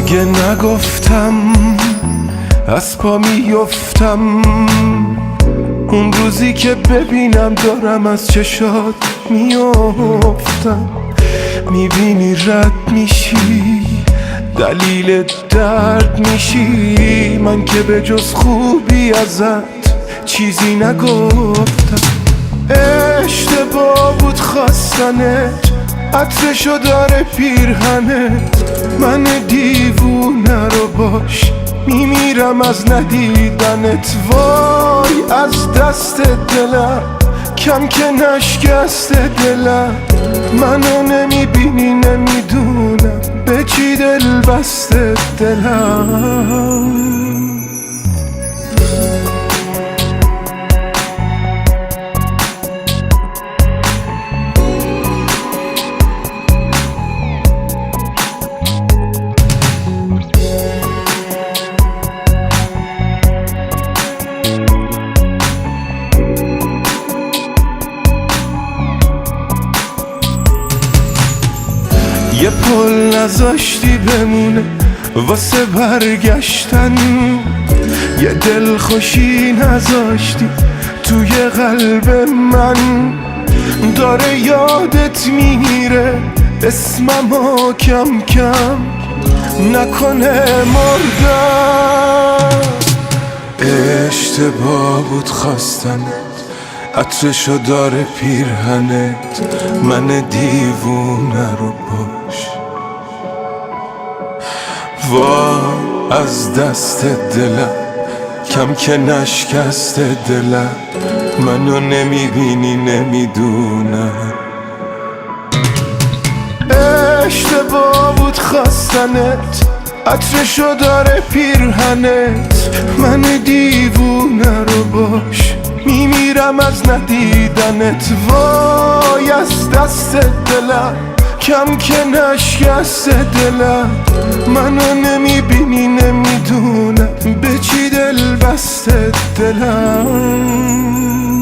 اگه نگفتم از پا میفتم، اون روزی که ببینم دارم از چشات میفتم. میبینی رد میشی، دلیل درد میشی، من که به جز خوبی ازت چیزی نگفتم. اشتباه بود خواستنت، عطرشو داره پیرهنت، من دیوونه رو باش میمیرم از ندیدنت. وای از دست دلم کم که نشکست دلم، منو نمیبینی نمیدونم به چی دل بسته دلم. یه پل نذاشتی بمونه واسه برگشتن، یه دل خوشی نذاشتی توی قلب من. داره یادت میره اسممو کم کم، نکنه مردم. اشتباه بود خواستنت، عطرشو داره پیرهنت، من دیوونه رو باش. وای از دست دلم کم که نشکست دلم، منو نمیبینی نمیدونم. اشتباه بود خواستنت، عطرشو داره پیرهنت، من دیوونه رو باش میمیرم از ندیدنت. وای از دست دلم کم که نشکست دلم، منو نمیبینی نمیدونم به چی دل بسته دلم.